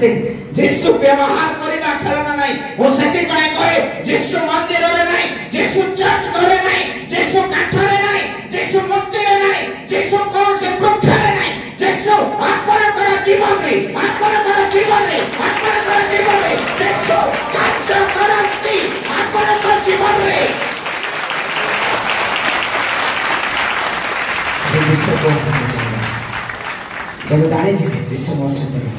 जानते जीशु व्यवहार करबा खेलना नहीं वो सेति पाए कहे जीशु मंदिर रे नहीं जीशु चर्च करे नहीं जीशु काठ रे नहीं जीशु मुक्ति रे नहीं जीशु कौन से वृक्ष रे नहीं जीशु आपनकर जीवन रे आपनकर जीवन रे आपनकर जीवन रे जीशु कार्य करंती आपनकर जीवन रे से विषय को जब जाने जे जीशु मौसम रे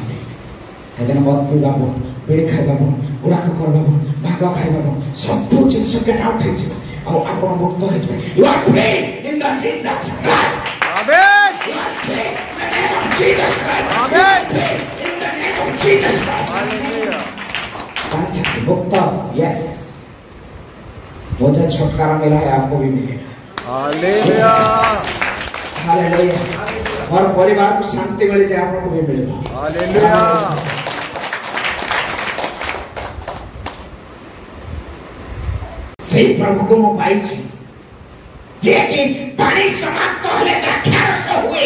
हेदन मत पिबाबो बेड़ी खाइबाबो गुड़ाक करबाबो भाग खाइबाबो सब जिनिस गेट आउट हे जिवो आ आपण मुक्त हे जिवो you are free in the Jesus Christ amen you are free in the name of Jesus Christ amen in the name of Jesus Christ hallelujah पांच मुक्त यस मुझे छुटकारा मिला है आपको भी मिलेगा हालेलुया हालेलुया और परिवार को शांति मिल जाए आपको भी मिलेगा हालेलुया सही प्रभु को मैं पाई छी जे कि पानी समाप्त होले द्राक्षारस हुए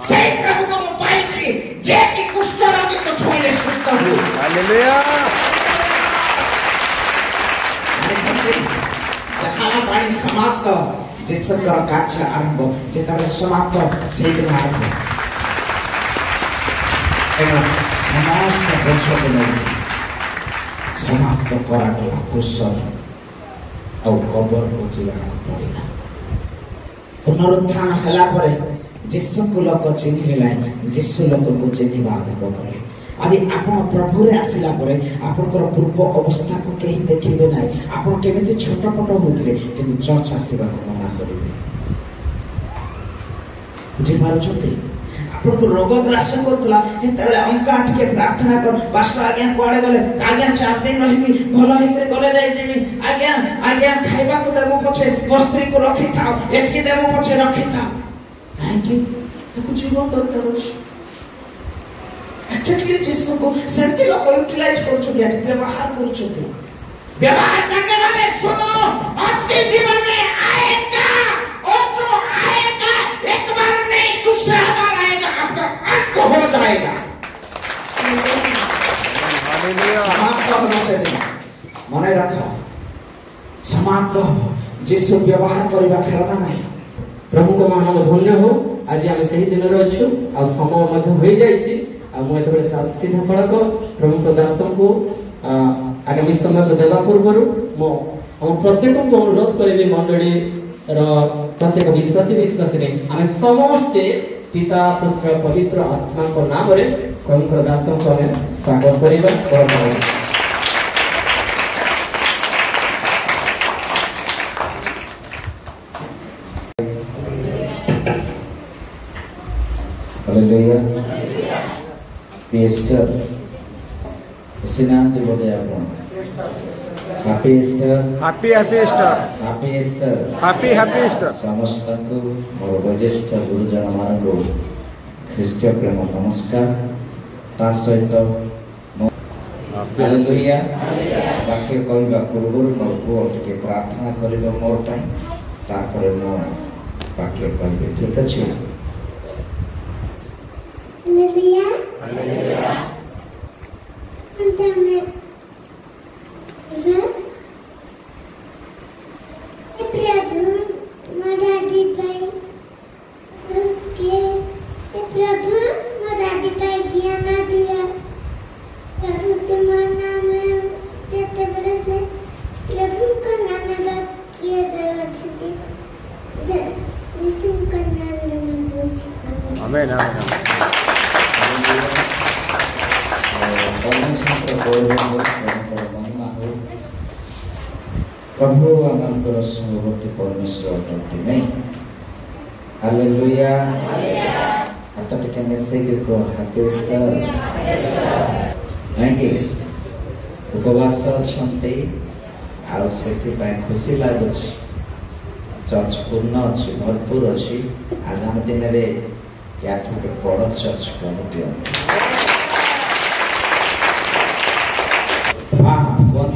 सही प्रभु को मैं पाई छी जे कि कुष्ठ रोगी को छुईले सुस्थ हुए हालेलुया जहाँ पानी समाप्त जिसकर कार्य आरंभ जेतबे समाप्त से दिन आरंभ समस्त वर्ष को समाप्त करा गला कुशल और कबर को जिला पड़ेगा पुनरुत्थान हला परे जिसु को लोक चिन्हि लाइन जिसु लोक को चिन्हिबा आरंभ करे आदि आपण प्रभु रे आसिला परे आपनकर पूर्व अवस्था को केही देखिबे नाही आपण केमिति छोटपट होतिले किंतु चर्च आसीबा को मना करिवे बुझि पारुछते आपण को रोग ग्रास करतला एतले अंका के प्रार्थना कर पास्टर आज्ञा कोआडे गले आज्ञा 4 दिन रहिबी भलो हिकरे गले जाई जेबी आज्ञा खाइबा को देबो पछे वस्त्री को रखि थाओ एटकी देबो पछे रखि थाओ काहे कि ताको जीवन दरकार अछि एक्चुअली जिसको सेंती लोग यूटिलाइज करूछथि व्यवहार करूछथि व्यवहार करने वाले सुनो आपके जीवन में आएगा और जो आएगा एक बार नहीं दूसरा बार आएगा आपका अंत हो जाएगा हालेलुया समाप्त होने से मने रखो समाप्त हो जिसु व्यवहार करबा खेलना नहीं प्रभु को हम धन्य हो आज हम सही दिन रे अछु आ समय मध्य होई जाई छी आ मैं तो सीधा सड़क प्रभु को दर्शन को आगामी समय को देवा पूर्व हम प्रत्येक को अनुरोध करेंगे मंडली प्रत्येक विश्वासी ने आम समस्ते पिता पुत्र पवित्र आत्मा को नाम रे प्रभु को दर्शन को स्वागत करिबा हालेलुया Easter. Sinanti बोले आपण. Happy Easter. Happy Easter. Happy Easter. Happy Easter. समस्त को मोर वरिष्ठ गुरुजन मान को ख्रीष्टीय प्रेम नमस्कार. ता सहित हालेलुया. वाक्य कहबा पूर्व मोर को के प्रार्थना करिबो मोर पई. तापर मो वाक्य कहबे ठीक अछि. Hallelujah. Hallelujah. Antamne. Prabhu Madadi pai. Okay. Prabhu Madadi pai ज्ञान दिया. प्रभु तुम्हारा नाम देते बड़े से प्रभु का नाम किया दया छुट्टी. यीशु का नाम में बोलছি. आमेन आमेन. प्रभु आमंकर संगति परमेश्वर करते नहीं. हालेलुया. आता टिके मेसेज को हैप्पी ईस्टर. नहीं कि उपवास छंते आ सेति पाए खुशी लागुछ. चर्च पूर्ण अछि भरपूर अछि. आगामी दिन रे याठो के बड़ चर्च करदियो. हां कोन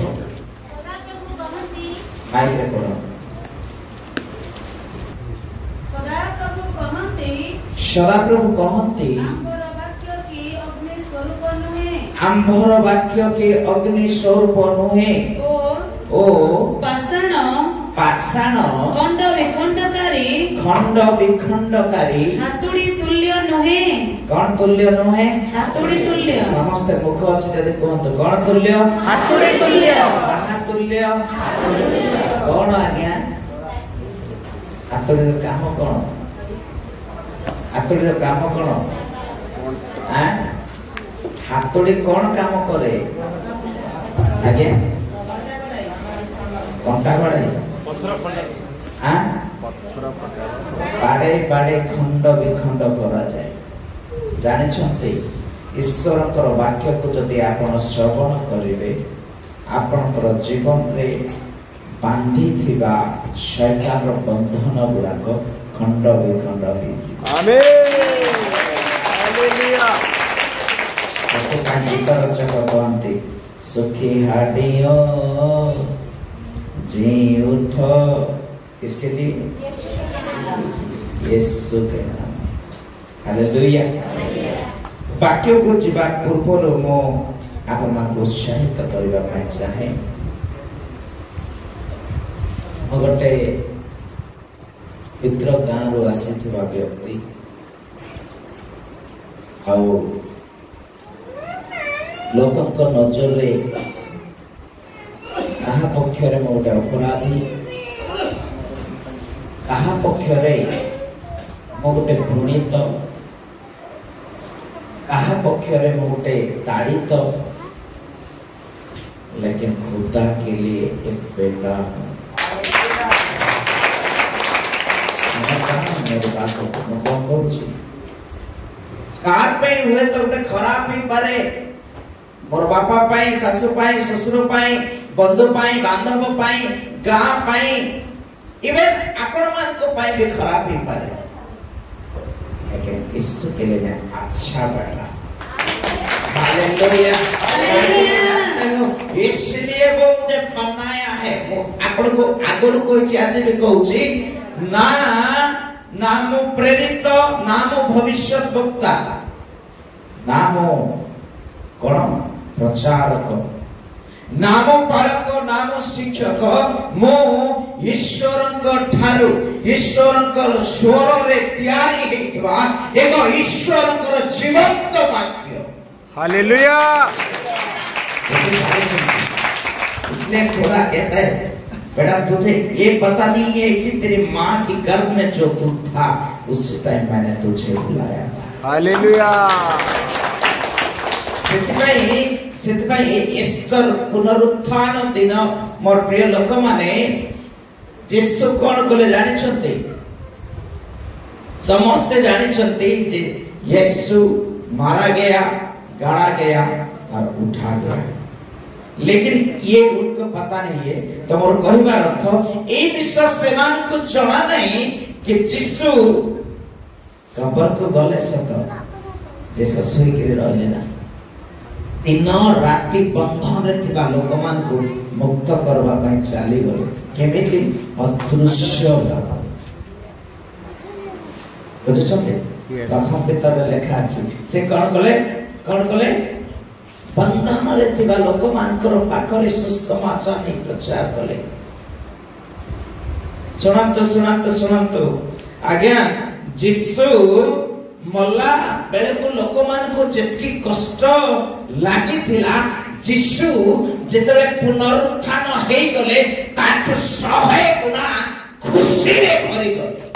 माइक रे पढ़ो. सदा प्रभु कहंती आंभर वाक्य के अग्नि स्वरूप नुहे ओ पाषाण पाषाण खंड विखंडकारी हातुड़ी तुल्य नुहे कौन तुल्य नुहे हातुड़ी तुल्य समस्त मुख अछि जदि कहंतु कौन तुल्य हातुड़ी तुल्य कहा तुल्य कौन आज्ञा हातुड़ी काम कौन हातुड़ी काम कौन आ हातुड़ी कौन काम करे आज्ञा कंटा बड़े हाँ बाड़े बाड़े खंड विखंड करा जाए जानिछन्ते ईश्वरकर वाक्य को जदि आपण श्रवण करिवे आपणकर जीवन रे बांधी थिबा शैतान रो बंधन गुड़ाक खंड विखंड हो आमेन हालेलुया गीत रचक कहते सुखी हाडियो जी उठ इसके लिए यीशु के नाम हालेलुया वाक्य को जीवा पूर्व मो आपण मान उत्साहित करबा ପାଇଁ चाहे मो गोटे मित्र गाँव रो आसीथिबा व्यक्ति आउ लोकक नजर रे कहा पक्षरे मो गोटे अपराधी कहा पक्षरे मो गोटे घृणित कहा पक्षरे मो गोटे ताड़ित लेकिन खुदा के लिए एक बेटा हूं मेरे बात को कौन कहूँ कार पे हुए तो गोटे खराब ही पारे मोर बापा पाई सासु पाई ससुर पाई बंधु पाई बांधव पाई गाँ पाई इवन आपण मान को पाई भी खराब ही पारे लेकिन यीशु के लिए मैं अच्छा बेटा हालेलुया इसलिए वो मुझे बनाया है वो आपण को आगुर कोइछि आज भी कहूछि ना नाम प्रेरित नाम भविष्यत वक्ता नाम कोन प्रचारक नाम पालक नाम शिक्षक मो ईश्वरंक ठारू ईश्वरंक स्वर रे तैयारी हेतिबा एक ईश्वरंक जीवंत वाक्य हालेलुया इसलिए खुदा कहता है बेटा तुझे ये पता नहीं है कि तेरी माँ की गर्भ में जो तू था उस टाइम मैंने तुझे बुलाया था हालेलुया सेतबाई एस्तर पुनरुत्थान दिन मोर प्रिय लोक माने यीशु कोन कले जानि छथि समस्त जानि छथि जे यीशु मारा गया गाड़ा गया और उठा गया लेकिन ये उनको पता नहीं है तो मोर कहबार अर्थ ए विश्व सेमान को जणा नहीं कि यीशु कबर को गले सत जे ससुई के रहले ना दिन राति बंधन रे थिबा लोकमान को मुक्त करबा पई चाली गले केमिति अदृश्य भाव बुझछते प्रथम पितर लेखा अछि से कोन कले बंधन रे थिबा लोकमान कर पाखरे सुसमाचार नै प्रचार कले सुनंतो आज्ञा यीशु मल्ला बेले को लोकमान को जेतकी कष्ट लागि थिला यीशु जेतले पुनरुत्थान हेई गले ताठु 100 गुना खुशी रे भरि गले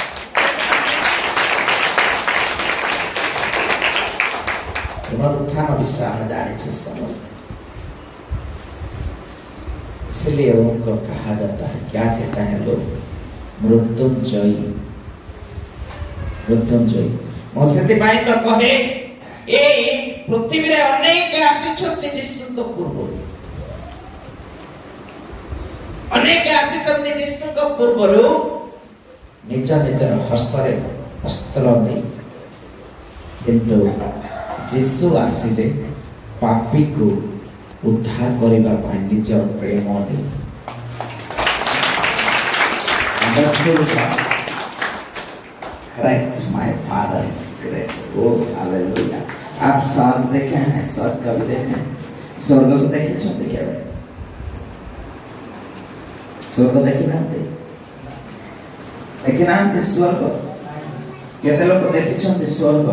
पुनरुत्थान विषय हम जाने से समझते इसलिए उनको कहा जाता है क्या कहता है लोग मृत्युंजयी मोसेति पाई तो कहे ए पृथ्वी रे अनेक आसीछन्ति यीशुक पूर्व अनेक आसीछन्ति यीशुक पूर्वरु निज निजर हस्तरे अस्त्र नै किंतु यीशु आसिले पापी को उद्धार करबा पाई निजर प्रेम नै Right, my Father is great. Oh, hallelujah. आप स्वर्ग देखे हैं? स्वर्ग कभी देखे हैं? स्वर्ग को देखे छो देखिए भाई स्वर्ग देखी ना स्वर्ग केते लोग देखी छो स्वर्ग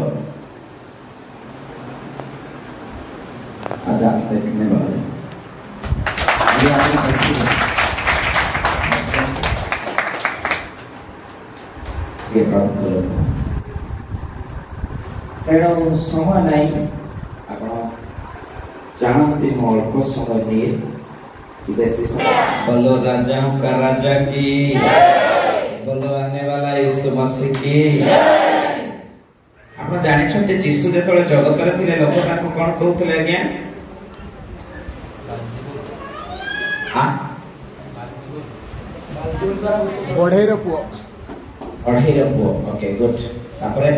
आज आप देखने वाले ये आपने देखी ये प्रभु को लोग तेणु समय नहीं आप जानते मो अल्प समय नहीं बेसी समय बोलो राजा का राजा की बोलो आने वाला यीशु मसीह की आप जाने छते यीशु जेतले जगत रे थिले लोक ताको कोन कहउतले आज्ञा हां बढ़ेर पुओ ओके गुड तापरे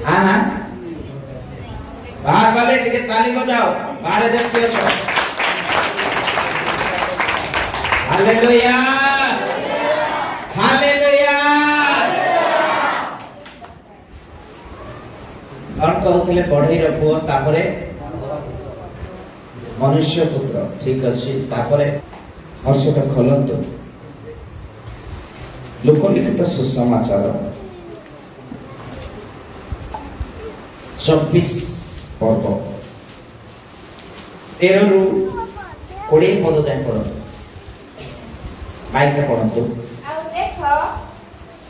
हां हां बाहर वाले टिके ताली बजाओ बाहर देखते हो हालेलुया हालेलुया कौन कहते बढ़ई पुओ तापरे मनुष्य पुत्र ठीक अच्छी तापरे हर्षित खोलंतु लोकलिखित सुसमाचार 24 पर्व 13 रु 20 पद जाए पढ़ो माइक रे पढ़ो आउ देखो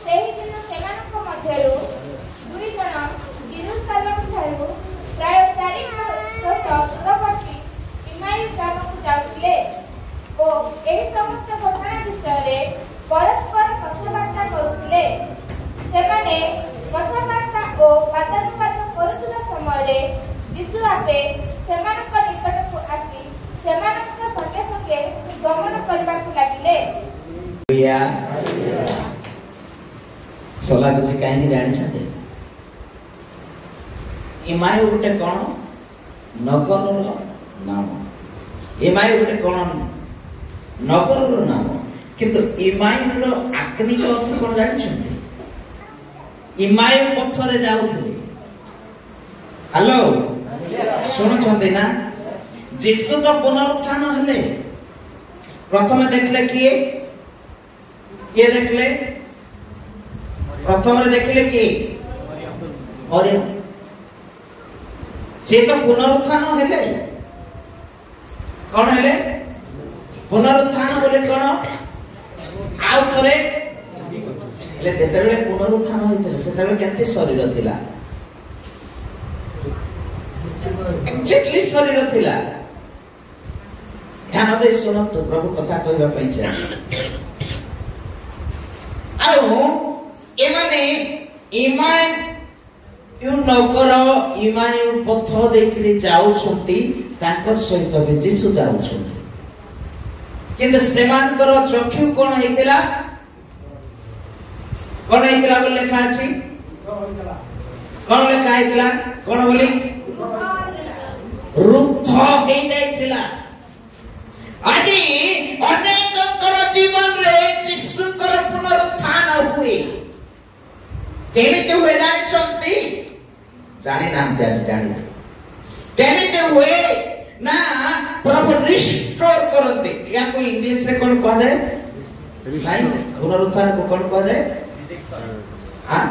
सेही दिन सेमानक मध्यरु दुई जन जेरूशलेम ठारू प्राय 4 कोस दूरवर्ती इमाई ग्रामକୁ जाउथिले ओ एही समस्त घटना विषय परस्पर कथाबार्ता करुथिले सेमाने कथाबार्ता ओ वादानुवाद करुଥିବା ସମୟରେ यीशु आपे सेमानक निकटକୁ आसी सेमानक संगे संगे गमन करबाकू लागिले या सोला कुछ काहे जानि छते इमाई उठे कोन नगरर नाम इमाई उठे कोन नगरर नाम किंतु इमाईर आत्मिक अर्थ कोन जानि छते इमाई पथरे जाउथले हेलो सुनो छते ना यीशु तो पुनरुत्थान हले प्रथम देखले किए ये देखले प्रथम रे देखले कि और से तो पुनरुत्थान हेले कोन हेले पुनरुत्थान बोले कोन आउ थरे ले जेतेबेले पुनरुत्थान होइतले सेतेबेले केते शरीर थिला एक्जेक्टली शरीर थिला ध्यान दे सुनतु प्रभु कथा कहबा पई छै आउ एमाने ईमान यू नगर ईमान यू पथ देखि जाउ छथि ताकर सहित भी यीशु जाउ छथि किंतु सेमानकर चक्षु कोन हेतिला कोन हेतिला बोल लेखा अछि कोन लेखा हेतिला कोन बोली रुद्ध हे जाइतिला আজি অনেকଙ୍କର ଜୀବନରେ ଯୀଶୁଙ୍କର ପୁନରୁତ୍ଥାନ ହୁଏ କେମିତି ହୁଏ ଜାଣିଛନ୍ତି ଜାଣି ନାହାନ୍ତି ଆଜି ଜାଣିବେ କେମିତି ହୁଏ ନା ପ୍ରଭୁ ରିଷ୍ଟୋର କରନ୍ତି ୟାକୁ ଇଂଲିଶ ରେ କଣ କୁହାଯାଏ ନାଇଁ ପୁନରୁତ୍ଥାନକୁ କଣ କୁହାଯାଏ ହାଁ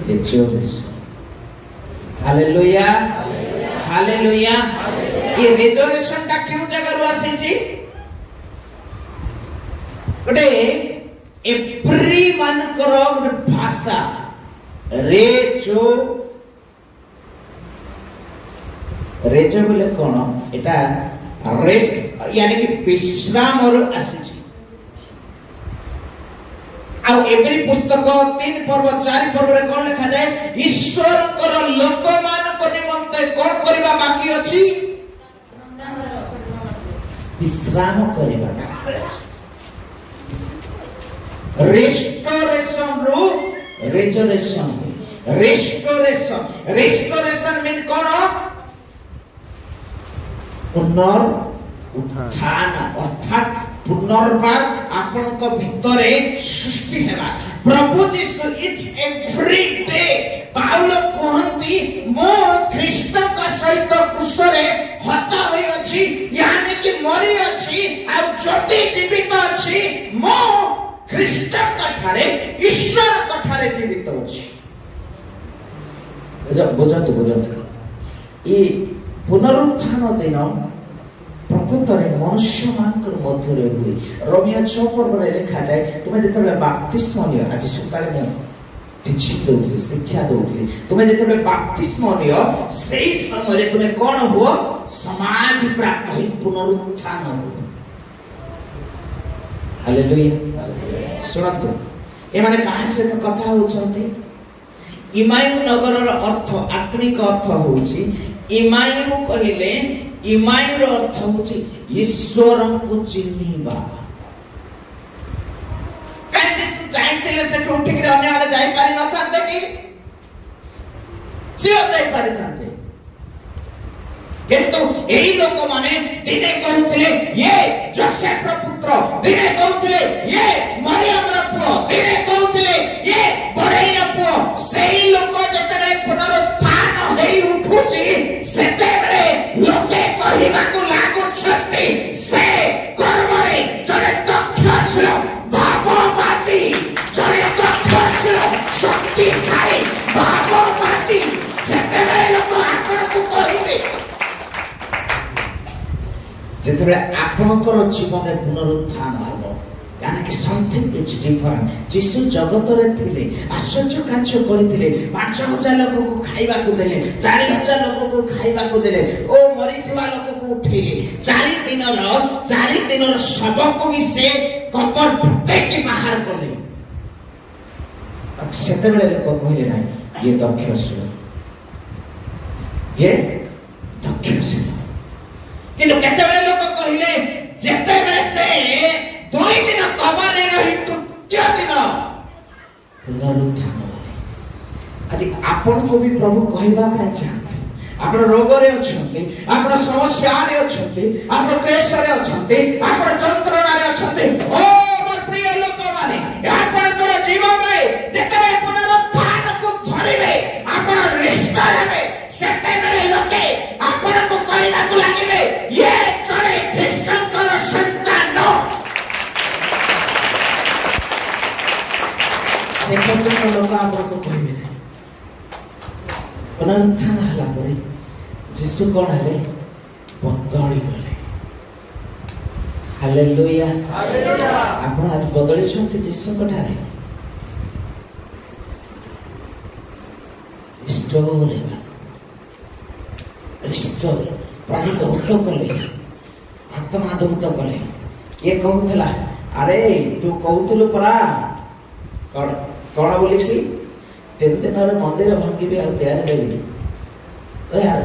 ରେଷ୍ଟୋରେସନ हालेलुया हालेलुया ये रेजोरेशन टा क्यों जगह रो आसी गोटे एप्री मान करो गोटे भाषा रेजो रेजो बोले कोन एटा रेस्ट यानी कि विश्राम और आसी आउ एवरी पुस्तक 3 पर्व 4 पर्व रे कोन लिखा जाय ईश्वर कर लोक मान को निमंते कोन करबा बाकी अछि विश्राम करबा रेस्टोरेशन रो रेजोरेशन रेस्टोरेशन मीन कोन पुनरुत्थान अर्थात पुनर्बार आपनक भितरे सृष्टि हेबा प्रभु यीशु इज एवरी डे पाउल कहंती मो ख्रीष्ट का सहित क्रूसरे हत होई अछि यानी कि मरि अछि आ जति जीवित अछि मो ख्रीष्ट कठारे ईश्वर कठारे जीवित अछि बुझंतु ई पुनरुत्थान दिन प्रकृतरे मनुष्य मानकर मध्य हुए रोमियो 6 पर्वरे लिखा जाए तुम जेतबे बपतिस्मा नियो आज सकाळे मो टीचिंग दोथि शिक्षा दोथि तुम जेतबे बपतिस्मा नियो सेही समय रे तुम कोन हो समाधि प्राप्त होई पुनरुत्थान हो हालेलुया सुनतु ए माने कहा से तो कथा होचंती इमायु नगरर अर्थ आत्मिक अर्थ होची इमायु कहिले इमायुर अर्थ होची ईश्वर को चिन्हिबा काहे से चाहतिले से उठ के अन्य आले जाई पारि न थाते कि सियो जाई पारि थाते किंतु एही लोक माने दिने कहउतले ये जोसेफ रो पुत्र दिने कहउतले ये मरियम रो पुओ दिने कहउतले ये बड़ई रो पुओ सेही लोक जतने पुनरुत्थान हेई उठुची सेते बेले लोके कहिबाकू लागुछंती से कर्मरे जने दक्षशिल भाववादी जने दक्षशिल शक्तिशाली भाववादी सेते बेले लोक आपनकू कहिबे जेतबे आपनकर जीवन पुनरुत्थान हबो यानी कि समथिंग इज डिफरेंट यीशु जगत रे थिले आश्चर्य कार्य करथिले 5000 लोक को खाइबा को देले 4000 लोक को खाइबा को देले ओ मरिथिबा लोक को उठेले 4 दिनर शव को भी से कबर ढुके के बाहर करले अब सेते बेले लोक कहले ना ये दक्षशिल ये दक्षशिल किंतु केते बेले लोक कहले जेते बेले से 2 दिन कबर रे रही तृतीय दिन पुनरुत्थान आज आपन को भी प्रभु कहबा पाए चाहते आपण रोग रे अछंती आपण समस्या रे अछंती आपण क्लेश रे अछंती आपण यंत्रणा रे अछंती ओ मोर प्रिय लोक माने आपण तोर जीवन रे जेते पुनरुत्थान को धरिबे आपण रिस्टर हेबे सेते बेले लोके आपण को कहला को लागिबे ये चले ख्रिस्टन कर संतान से लोक आपण को कहबे पुनरुत्थान हला परे यीशु कोन हले बदली गले हालेलुया हालेलुया आपण आज बदली छथि यीशु कठारे रिस्टोर प्राणी दौत कले आत्मा दौत कले किए कहूला अरे तू कहूलु परा कौन बोली कि 3 दिन मंदिर भांगी आ तैयार देवी यार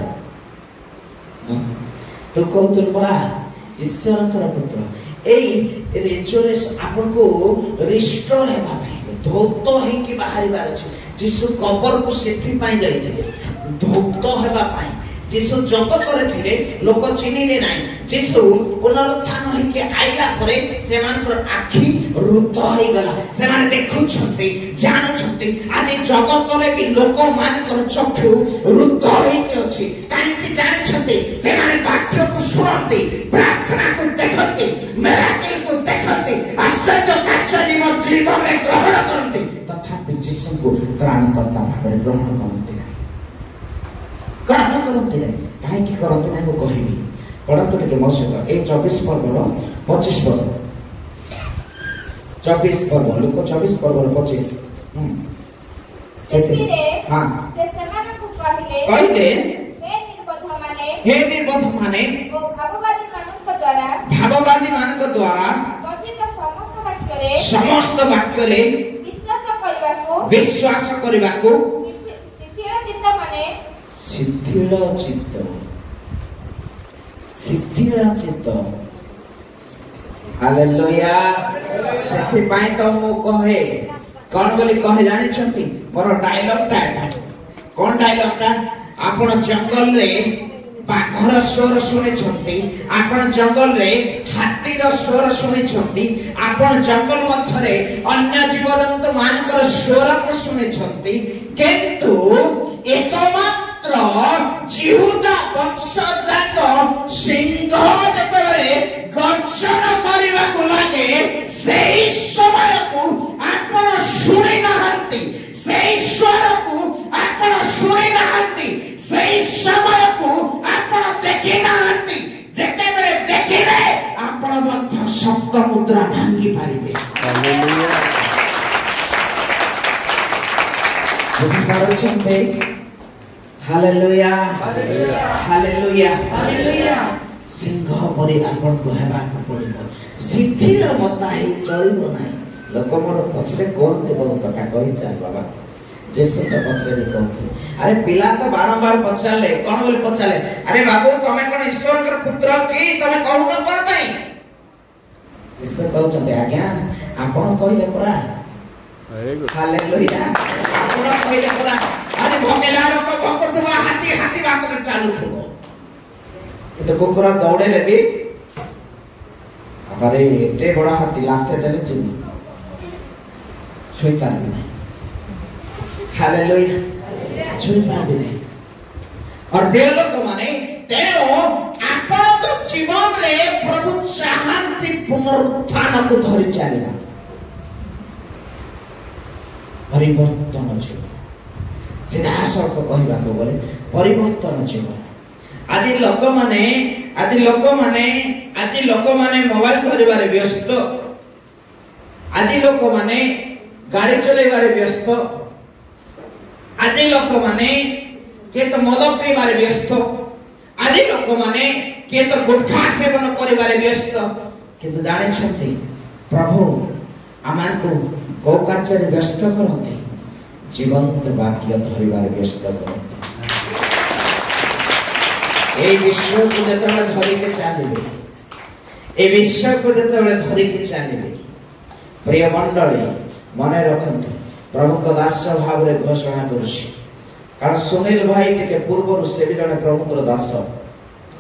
तू कहूलु परा ईश्वर पुत्र एई रेचोरेस आपन को रिस्टोर हेबा पई धौत हे कि बाहरी बार अछि यीशु कबर को सेठी पाई जाइथिले धौत हेबा पाई यीशु जगत रे थिले लोक चिनिले नाही यीशु पुनरुत्थान होई के आइला परे सेमानकर आखी रुद्ध होई गला सेमाने देखु छथि जान छथि आज जगत रे भी लोक मानकर चक्षु रुद्ध होई के अछि काहे कि जानि छथि सेमाने वाक्य को सुनथि प्रार्थना को देखथि मिराकल को देखथि आश्चर्य कार्य निम जीवन में ग्रहण करथि तथापि यीशु को प्राणकर्ता भाବରେ ग्रहण करथि ग्रहण करते नहीं कहीं करते नहीं वो कहबी पढ़ते टे मो सहित ए 24 पर्वर 25 पद 24 पर्व लोक 24 पर्व 25 सेतिरे हां से समान को कहले हे निर्बोध माने ओ भाववादी मानक द्वारा कथित समस्त वाक्य रे विश्वास करबा को शिथिल चित्त हालेलुया सेति पाई तो मो कहे कोन बोली कहे जानि छथि मोर डायलॉग ता कोन डायलॉग ता आपण जंगल रे बाघर स्वर शुणी आपण जंगल रे हाथीर स्वर शुणी आपण जंगल मध्य अन्य जीवजंतु मानकर स्वर को शुणी किंतु एकमात्र जिहुदा वंशजात सिंह जेतबे गर्जन करबा को लागे सेही समय को आपण शुणी नाहंती सेही स्वर को आपण शुणी नाहंती सेही समय को आपण देखि नाहंती जेतेबे देखिबे आपण मध्य सप्त मुद्रा भांगी पारिबे हालेलुया हालेलुया हालेलुया हालेलुया सिंह परि आपण को हेबा को पड़िबो सिद्धिर मता ही चलिबो नाही लोक मोर पछरे कोनते बोल कथा कहि चाल बाबा जेसु तो पछरे भी कहते अरे पिला तो बारंबार पछाले कोन बोली पछाले अरे बाबू तमे कोन ईश्वर कर पुत्र की तमे कहू न कोन पई ईश्वर कहउछते आज्ञा आपण कहिले परा हालेलुया आपण कहिले परा अरे भकेला लोक भकुतबा हाथी हाथी बात में चालू थबो तो कुकुरा दौड़े ले भी अरे एटे बड़ा हाथी लागते देले जुनी छुई पारबे नहीं हालेलुया छुई पारबे नहीं और देव लोक माने तेरो आपण को जीवन रे प्रभु चाहंती पुनरुत्थान को धरि चलिबा परिवर्तन जीवन सीधा सड़क कहबा को बोले परिवर्तन जीवन आदि लोक माने मोबाइल धरिबारे व्यस्त आदि लोक माने गाड़ी चलेबारे व्यस्त आदि लोक माने के तो मद पीबारे व्यस्त आदि लोक माने के तो गुटखा सेवन करिबारे व्यस्त किंतु जाने छथि प्रभु आमान को को कार्य व्यस्त करते जीवंत वाक्य धरिबारे व्यस्त करते ए विश्व को जतबे धरि के चलिबे ए विश्व को जतबे धरि के चलिबे प्रिय मंडली मने रखंतु प्रभु को दास भाव रे घोषणा करूछी कारण सुनील भाई टिके पूर्व से भी जने प्रभु को दास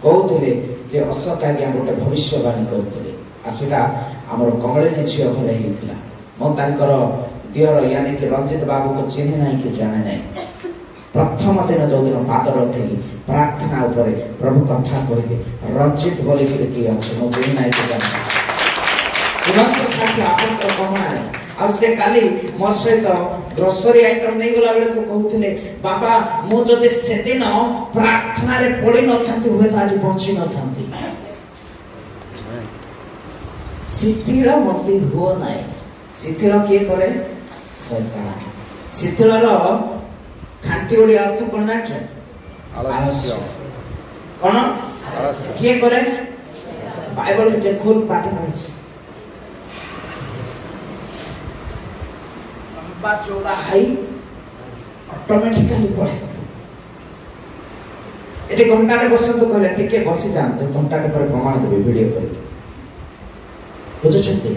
कहउतले जे असत आज्ञा गोटे भविष्यवाणी करतले आसीला हमर कमळे छियो घरे हितला म तांकर दियर यानी कि रंजित बाबू को चिन्ह नहीं कि जाने नहीं प्रथम दिन जो दिन पाद रखिली प्रार्थना ऊपर प्रभु कथा कहले रंजित बोली कि अछि मो चिन्ह नहीं कि जाने तुरंत साथी आपन को कहना है और से काली मो सहित ग्रोसरी आइटम नहीं गला बेले को कहउतले बाबा मो जदि से दिन प्रार्थना रे पड़ी न थांती हुए त आज पहुंची न थांती सिद्धिर मति हो नाही शिथिल किए करे शैतान शिथिलर खांटी ओडी अर्थ कोन नाच आलस्य कोन किए करे बाइबल के खोल पाठ पढे लंबा चौड़ा हाई ऑटोमेटिकली पढे एटे घंटा रे बसंत कहले टिके बसी जानते घंटा के पर कमाण देबे वीडियो करके बुझो छते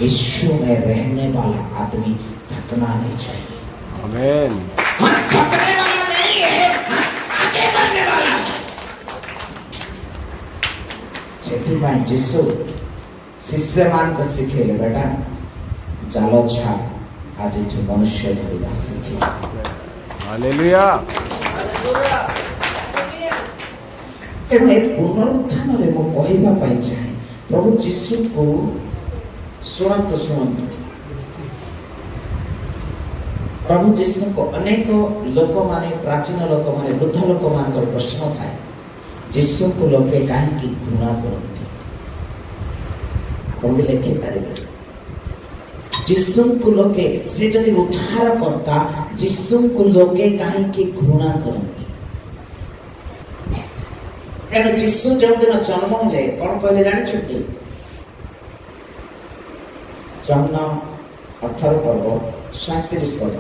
यीशु में रहने वाला आदमी थकना नहीं चाहिए आमीन हम थकने वाला नहीं है हम आगे बढ़ने वाला है सेतिबाई यीशु शिष्य मान को सिखेले बेटा जालो छा आज जो मनुष्य धरिबा सिखे हालेलुया तेणु ए पुनरुत्थान रे मो कहिबा पाई चाहे प्रभु यीशु को सुनंत प्रभु यीशु को अनेक लोक माने प्राचीन लोक माने वृद्ध लोक मान प्रश्न थाए यीशु को लोके काहे की घृणा करते कौन लेके पारे यीशु को लोके से जदि उद्धार करता यीशु को लोके काहे की घृणा करते एना यीशु जो दिन जन्म हले कोन कहले जानि छथि जहन्ना 18 पर्व 37 पद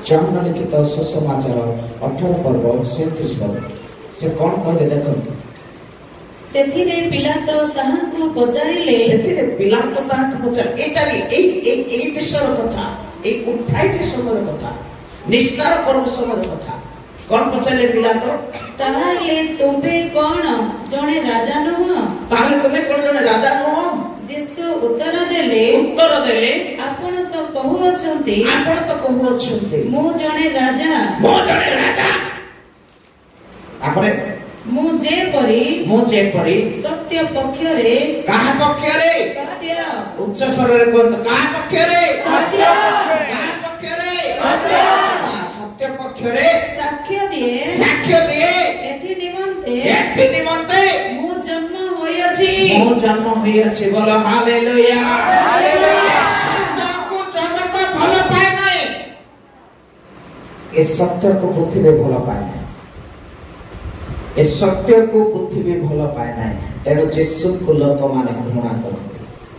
जहन्ना लिखित सुसमाचार 18 पर्व 37 पद से कौन कहले देखंतु सेथिरे पिलातो ताहाकु पचारिले सेथिरे पिलातो ताहाकु पचार एटा भी ए विषय कथा ए उठाई के समय कथा निस्तार पर्व समय कथा कौन पचारे पिलातो ताहले तुमे कोन जणे राजा नुह ताहले तुमे कोन जणे राजा नुह यीशु उत्तर देले आपण तो कहू अछंती मु जणे राजा आपरे मु जे परी सत्य पक्षरे काहा पक्षरे सत्य उच्च स्वରରେ कोन काहा पक्षरे सत्य काहा पक्षरे सत्य सत्य पक्षरे साक्ष्य दिए एथि निमंते मु जन्म होइछि बोलो हालेलुया सत्य को जगत भलो पाए नाही ए सत्य को पृथ्वी भलो पाए नाही ए सत्य को पृथ्वी भलो पाए नाही तेणु यीशु को लोक माने घृणा करते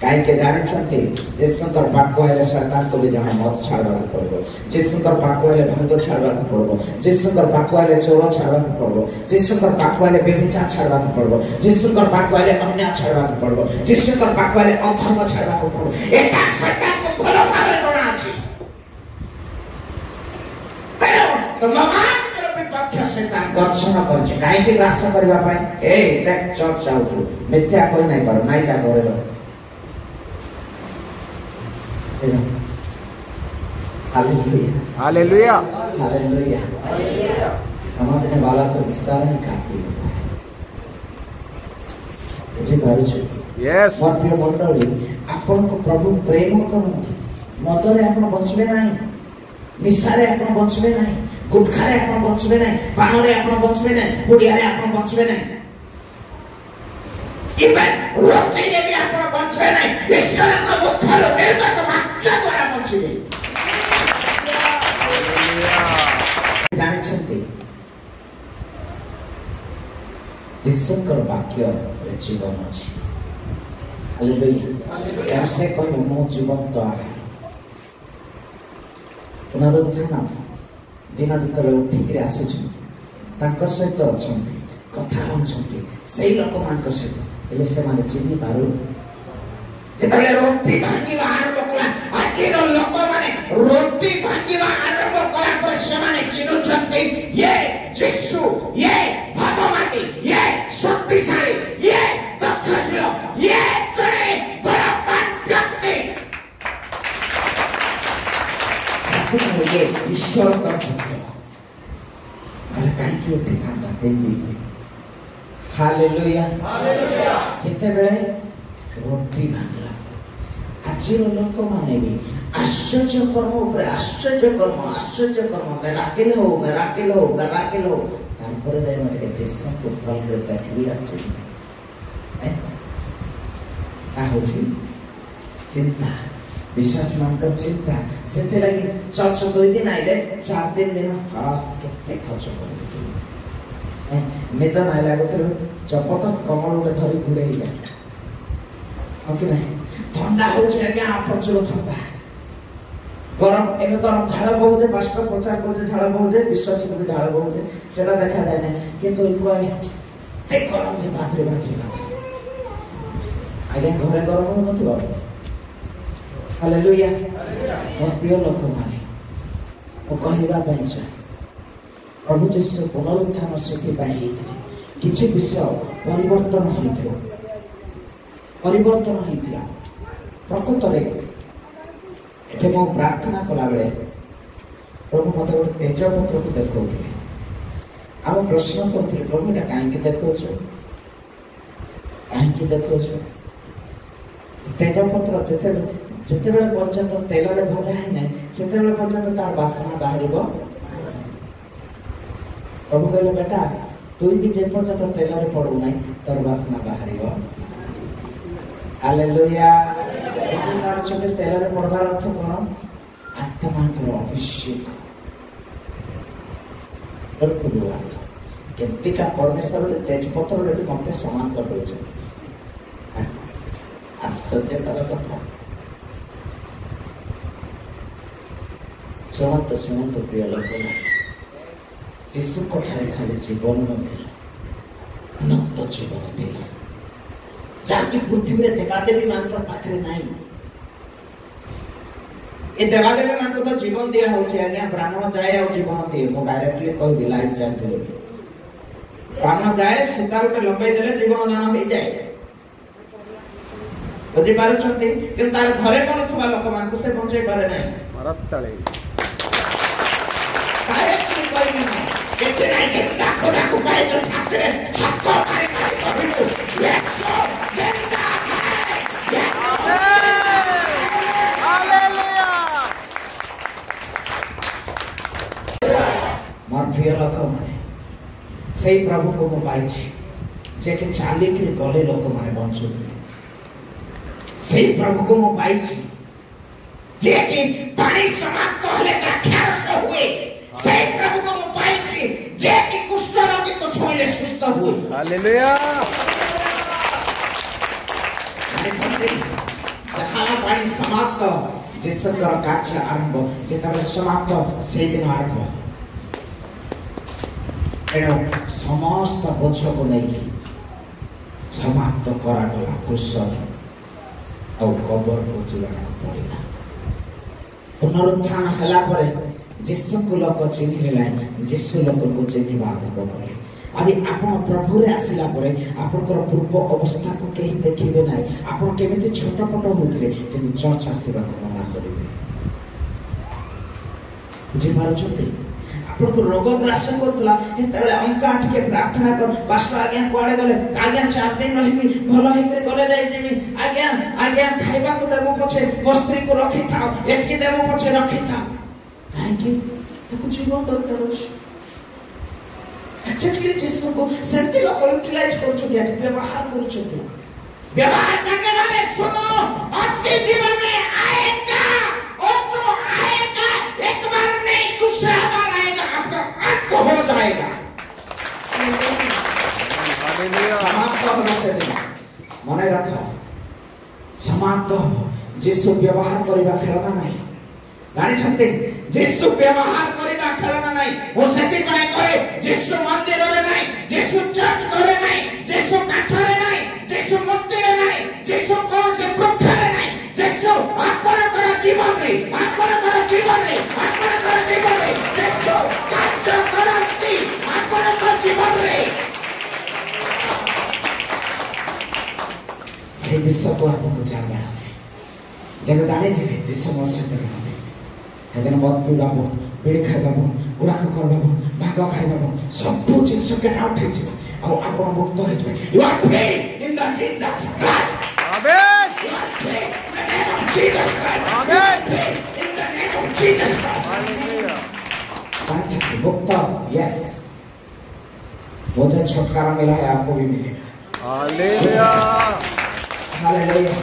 काहे जाने छथि यीशुकर पाक आले शैतान को भी जहां मत छाड़वा पड़बो यीशुकर पाक आले भांग छाड़वा पड़बो यीशुकर पाक आले चोर छाड़वा पड़बो यीशुकर पाक आले व्यभिचार छाड़वा पड़बो यीशुकर पाक आले अन्याय छाड़वा पड़बो यीशुकर पाक आले अधर्म छाड़वा पड़बो एटा शैतान को भलो भाबरे जणा अछि तो मामा पक्ष शैतान गर्जन करछे काहे कि ग्रास करबा पाई ए देख चर्च जाउछु मिथ्या कोइ नै पर नाइ का गरेलो हालेलुया समझने वाला को इशारा ही काफी होता है मुझे पारुछु यस मोर प्रिय मंडली आपण को प्रभु प्रेम करंती मदरे आपण बचबे नाही निशारे आपण बचबे नाही गुटखारे आपण बचबे नाही पानरे आपण बचबे नाही पुडियारे आपण बचबे नाही इबे रोटीरे भी आपण बचबे नाही ईश्वर का मुखर निर्गत वाक्य द्वारा बचबे जानि छथि यीशुकर वाक्य रे जीवन अछि हालेलुया कैसे कहू मो जीवन तो आहार पुनरुत्थान दिन दुतले उठिक आसुछन तांकर सहित अछंती कथा होछंती सेही लोक मानक सहित एले से माने चिन्हि पारु जेतले रोटी भांगीवा आरंभ कला आजिर लोक माने रोटी भांगीवा आरंभ कला पर से माने चिन्हुछंती ये यीशु ये भगवानी ये शक्तिशाली ये दक्षिण ये जड़े बड़ा व्यक्ति ये ईश्वर का भक्त अरे काहे की उठी था दिन हालेलुया केते बेले रोटी भागला आजिर लोक माने भी आश्चर्य कर्म ऊपर आश्चर्य कर्म मेराकिल हो तारपरे दे मटे जिसम को फल दे पृथ्वी अछि आ होछि चिंता विश्वास मानकर चिंता सेते लागि चर्च 2 दिन आइले 4 दिन हां केते खर्च कर निद ना लागो कर जबरदस्त कमल उठे धरी घुड़े ही गया ओके नहीं ठंडा हो जे क्या प्रचुर ठंडा गरम एमे गरम झाड़ बहुजे पास्टर प्रचार करजे झाड़ बहुजे विश्वासी को झाड़ बहुजे सेना देखा जाय ना किंतु इनको ते गरम जे बाप रे आगे घरे गरम हो नथिबो हालेलुया मोर प्रिय लोक माने ओ कहिबा पई चाहे प्रभु यीशु पुनरुत्थान सेठी पाई किछि विषय परिवर्तन होइतिला प्रकृतरे एठे मो प्रार्थना कला बेले प्रभु मते गोटे तेजपत्र को देखौथिले हम प्रश्न करथिले प्रभु एटा काहे देखौछो तेजपत्र जेतेबेले पर्यंत तेल रे भजा है नै सेतेबेले पर्यंत तार वासना बाहरिबो प्रभु कहले बेटा तू भी जे पर्यंत तेल रे पड़ू नै तार वासना बाहरिबो हालेलुया तार चले तेल रे पड़बार अर्थ कोन आत्मा को अभिषेक परपुआ केते का परमेश्वर रे तेजपत्र रे भी मते समान कर दोछ आश्चर्य कथा सुनत प्रिय लोक यीशु को खाली जीवन नथिला अनंत जीवन थिला जाकि पृथ्वी रे देखा देवी मानकर पाखरे नाही ए देवादेवी मान को तो जीवन दिया होचे आज्ञा ब्राह्मण जाए और जीवन दिए मो डायरेक्टली कहबी लाइव चलते ब्राह्मण जाए सीधा उठे लंबाई देले जीवन दान हो जाए बुझी पारुछंती कि तार घरे कोन थबा लोक मान को से पहुंचे पारे नहीं मरत तळे डायरेक्टली कहबी केचे नहीं के डाको डाको पाए जो छात्र हक्को मारे मारे कहबी यीशु जिंदा है हालेलुया मोर प्रिय लोक माने सही प्रभु को मो पाइछि जे के चाली के गले लोक माने बंचु सही प्रभु को मो पाइछि जे के पानी समाप्त होले द्राक्षारस हुए सही प्रभु को मो पाइछि जे के कुष्ठ रोगी को छुइले सुस्थ हुए हालेलुया जहाँ पानी समाप्त जिसकर कार्य आरंभ जेतबे समाप्त से दिन आरंभ एणो समस्त बोझ को नहीं समाप्त करा गला कुशल और कबर को जिला पड़ेगा पुनरुत्थान हला परे जिसु को लोक चिन्हि लेला जिसु लोक को चिन्हिबा आरंभ करे आदि आपण प्रभु रे आसिला परे आपनकर पूर्व अवस्था को केही देखिबे नाही आपण केमिति छोटपट होतले किंतु चर्च आसीबा को मना करिवे बुझी पारुछते आपण को रोग ग्रास करतला एतले अंका आठ के प्रार्थना कर पास्टर आज्ञा कोआडे गले आज्ञा 4 दिन रहिबी भलो हे करे गले जाई जेबी आज्ञा खाइबा को देबो पछे वस्त्री को रखि थाओ एतकी देबो पछे रखि थाओ काहे कि ताको जीवन दरकार अछि एक्चुअली जिसको को सेंती लोग यूटिलाइज कर छथि आज व्यवहार कर छथि व्यवहार करने वाले सुनो आपके जीवन में आएगा और जो आएगा एक बार नहीं दूसरा बार आएगा आपका अंत हो जाएगा हालेलुया समाप्त होने से दिन मने रखो समाप्त हो जिसु व्यवहार करिबा खेलना नहीं जानि छथि जिसु व्यवहार करिबा खेलना नहीं वो सेति पाए कहे जिसु मंदिर रे नहीं जिसु चर्च करे नहीं जिसु काठ रे नहीं जिसु मुक्ति रे नहीं जिसु कोन से वृक्ष रे नहीं जिसु आपन कर जीवन रे आपन कर जीवन रे आपन कर जीवन रे जिसु कार्य करती आपन कर जीवन रे से विश्व को आपको जानना है जब जाने जे जिसु मौसम में हेदन मत पिबाबो बिड़ी खाइबाबो गुड़ाक करबाबो भाग खाइबाबो सब जिनिस गेट आउट हे जिवो आ आपण मुक्त हे जिवो you are free in the Jesus Christ amen you are free in the name of Jesus Christ amen in the name of Jesus Christ hallelujah पांच मुक्त यस बहुत छुटकारा मिला है आपको भी मिलेगा हालेलुया हालेलुया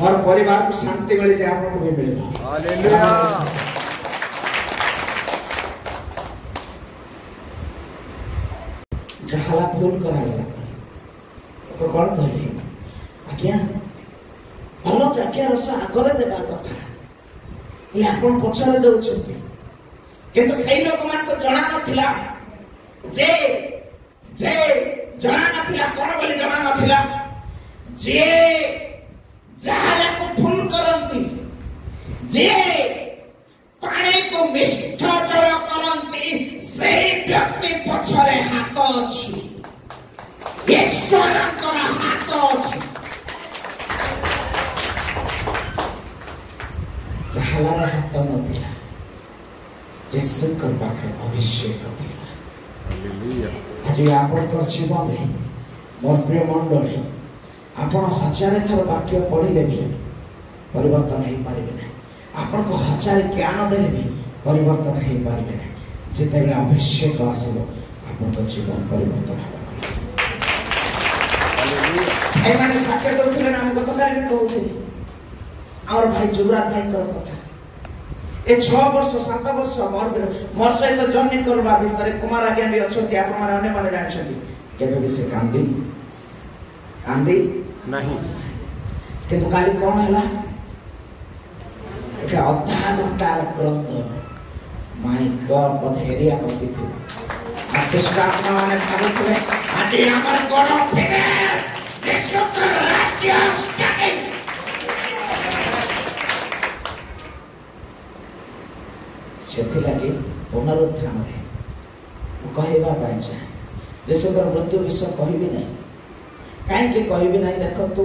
और परिवार को शांति मिल जाए आपको भी मिलेगा हालेलुया जहाला फूल कराला को कोन कहले आज्ञा भलो द्राक्षा रस आगरे देबा कथा ये आपण पछरे दउछथि किंतु सही लोक मान को जणा नथिला जे जे जणा नथिला कोन बोली जणा नथिला जे जहाला को फूल करंती जे पानी को मिष्ठ जल करंती से व्यक्ति पछरे हाथ अछि ईश्वरकर हाथ अछि जहालार हाथ नथिला जिसु कर पाखे अभिषेक दिला हालेलुया आज आपनकर जीवन रे मोर प्रिय मंडली आपण हजार थर वाक्य पढ़िले भी परिवर्तन हो पारे ना आपण को हजार ज्ञान देले भी परिवर्तन हो पारे ना जिते बेला अभिषेक आसो आपण को जीवन परिवर्तन होबा हालेलुया ए माने साक्ष्य करथले ना हम गतकाली कहउथली और भाई जुबराज भाई कर कथा ए 6 वर्ष 7 वर्ष मोर सहित जर्नी करबा भितर कुमार आज्ञा भी अछथि आपण माने अन्य माने जानछथि केबे भी से कांदी नहीं किंतु काली कौन है एक अधा घंटा क्रंदन my God Bodhe area complete थे आर्टिस्ट आत्मा माने भागुतले आज हमर गॉड फिनिश विश्व का राज्य स्टार्टिंग ସେଥିଲାଗି ପୁନରୁତ୍ଥାନରେ ମୁଁ କହିବା ପାଇଁ ଚାହେଁ ଯୀଶୁଙ୍କର ମୃତ୍ୟୁ ବିଷୟ କହିବି ନାହିଁ। କାହିଁକି କହିବି ନାହିଁ? ଦେଖନ୍ତୁ,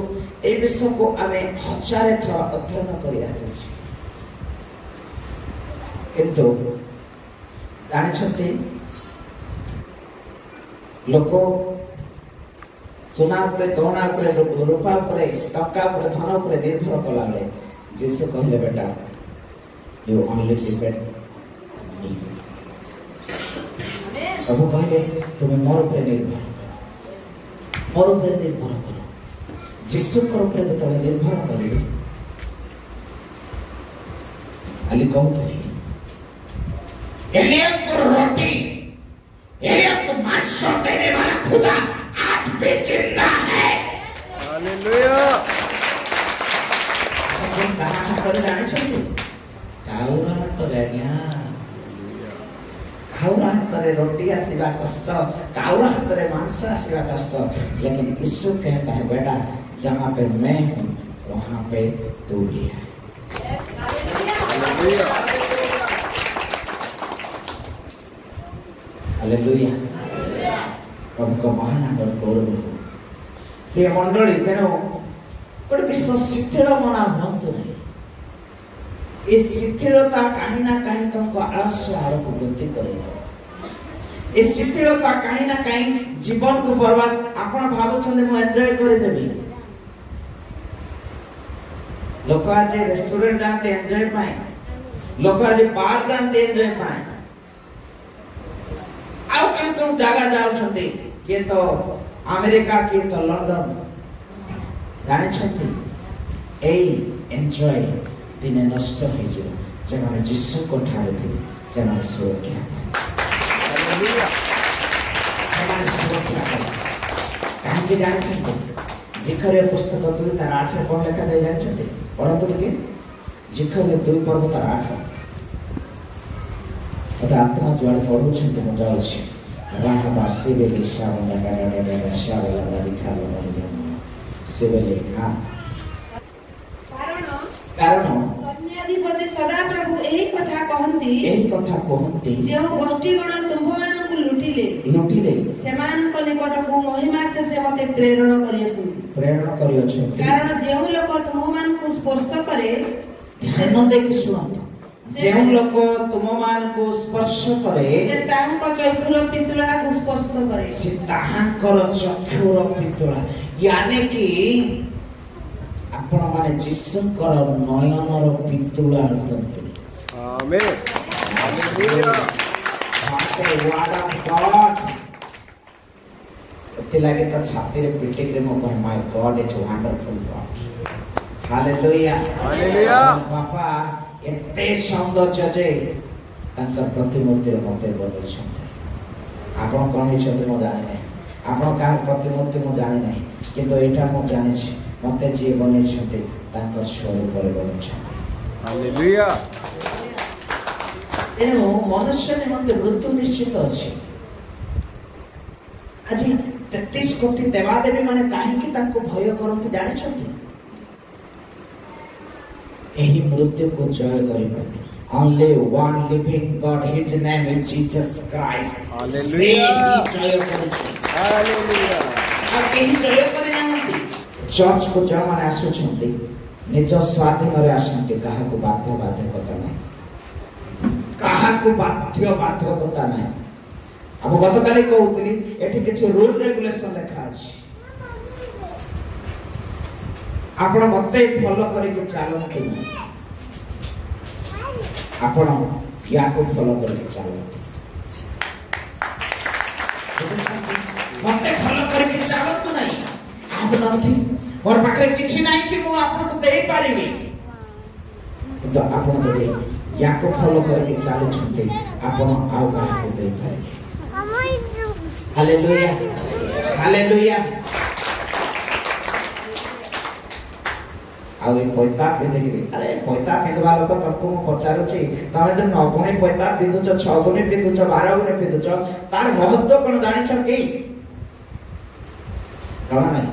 এই ବିଷୟକୁ ଆମେ 1000 ଥର ଅଧ୍ୟୟନ କରି ଆସିଛୁ, କିନ୍ତୁ ଜାଣିଛନ୍ତି ଲୋକ ସୁନା ଉପରେ, ଗହଣା ଉପରେ, ରୂପା ଉପରେ, ଟଙ୍କା ଉପରେ, ଧନ ଉପରେ ନିର୍ଭର କଲା ବେଳେ ଯୀଶୁ କହିଲେ, ବେଟା you only depend on me। ପ୍ରଭୁ କହିଲେ ତୁମେ ମୋର ଉପରେ ନିର୍ଭର କର, ମୋର ଉପରେ ନିର୍ଭର କର। ଯୀଶୁଙ୍କର ଉପରେ ଯେତେବେଳେ ନିର୍ଭର କରିବେ, କାଲି କହୁଥିଲି एलियम को रोटी, एलियम को मांस देने वाला खुदा आज भी जिंदा है। हालेलुया। କାହା ହାତରେ ଜାଣିଛନ୍ତି? କାଉର ହାତରେ। ଆଜ୍ଞା, କାଉର ହାତରେ ରୋଟି ଆସିବା କଷ୍ଟ, काउर हाथ मांस आसवा कष्ट, लेकिन यीशु कहता है बेटा जहाँ पे मैं हूँ वहाँ पे तू भी है। हालेलुया। प्रभु को महानगर गौरव हो। प्रिय मंडली, तेणु गोटे विश्व शिथिल मना हूँ नहीं। ये शिथिलता कहीं ना कहीं तुमको आलस्य आड़ को गति करेगा। ये शिथिलता कहीं ना कहीं जीवन को बर्बाद। आपण भावुछन्ते मु एन्जॉय कर देबी, लोक आज रेस्टोरेंट जाते एन्जॉय पाए, लोक आज बार जाते एन्जॉय पाए, आउ कहीं तुम जगह जाउछन्ते, के तो अमेरिका, के तो लंदन। जाने छन्ते एई एन्जॉय दिने नष्ट हो जो जमाने जिसु को ठारे थे से माने सुरक्षा पाए। हालेलुया। से माने सुरक्षा पाए। कहीं के जाने छन्ते जिखरे पुस्तक 2 तार 8 रे कोन लिखा जाय जाने छन्ते पढ़ो तो लिखे जिखरे 2 पर्व तार 8 अत आत्मा जुआड़ पढ़ो छन्ते म जाउ छी राह बासी बेली शावना गाडा शावला लिखा लगा सेवेले। हां, कारण सैन्याधिपति सदा प्रभु यही कथा कहंती जे गोष्ठी गण तुम्भमान को लुटिले सेमान को निकट को महिमार्थ से मते प्रेरणा करियछन्ति। कारण जेउ लोक तुम्भमान को स्पर्श करे, ध्यान दे कि सुनत, जेउ लोक तुम्भमान को स्पर्श करे से ताहांक चक्षुर पितुला को स्पर्श करे, से ताहांकर चक्षुर पितुला, यानी कि आपण माने जिसुंकर नयनर पितुला हतंतु। आमेन। हालेलुया। बाटे वाडा गॉड एते लागे त छाती रे पिटे रे मो कह my God is wonderful God. Hallelujah. Hallelujah. बापा एते सौंदर्य जे तांकर प्रतिमूर्ति रे मते बनल छथि। आपण कोन हे छथि मो जाने नै, आपण का प्रतिमूर्ति मो जाने नै, किंतु एटा मो जाने छी मते जे बनै छथि तांकर स्वरूप रे बनै छथि। हालेलुया। एनो मनुष्य निमंते मृत्यु निश्चित अछि। आज 33 कोटी देवादेवी माने काहे कि तांको भय करंती जानि छथि? एही मृत्यु को जय करि पाबे। Only one living God, His name is Jesus Christ. Hallelujah. जय करै। हालेलुया। आ केही जय करै नांती। चर्च को जो माने आसुछन्ती निज स्वाधीन रे आसन्ती, काहा को बाध्यकता नै, काहा को बाध्यकता नै। अब गतकाली कहउतली एठी किछ रूल रेगुलेशन लिखा अछि, आपण मते फॉलो करि के चालंतु, आपण या को फॉलो करि के चालंतु। मते फॉलो करि के चालंतु नै। आप नथि मोर पाखरे किछि नै कि मु आपन को देई पारिबी, तो आपण दे या को फॉलो करके चालू छते आपण आउ काहा को देई पारिबी। हालेलुया। हालेलुया। आउ ए पैता पिंदे कि अरे पैता पिंदवा लोक तको मु पचारु छी तमे जे 9 गुणे पैता पिंदुछ, 6 गुणे पिंदुछ, 12 गुणे पिंदुछ, तार महत्व कोन जानि छ के कमा नै।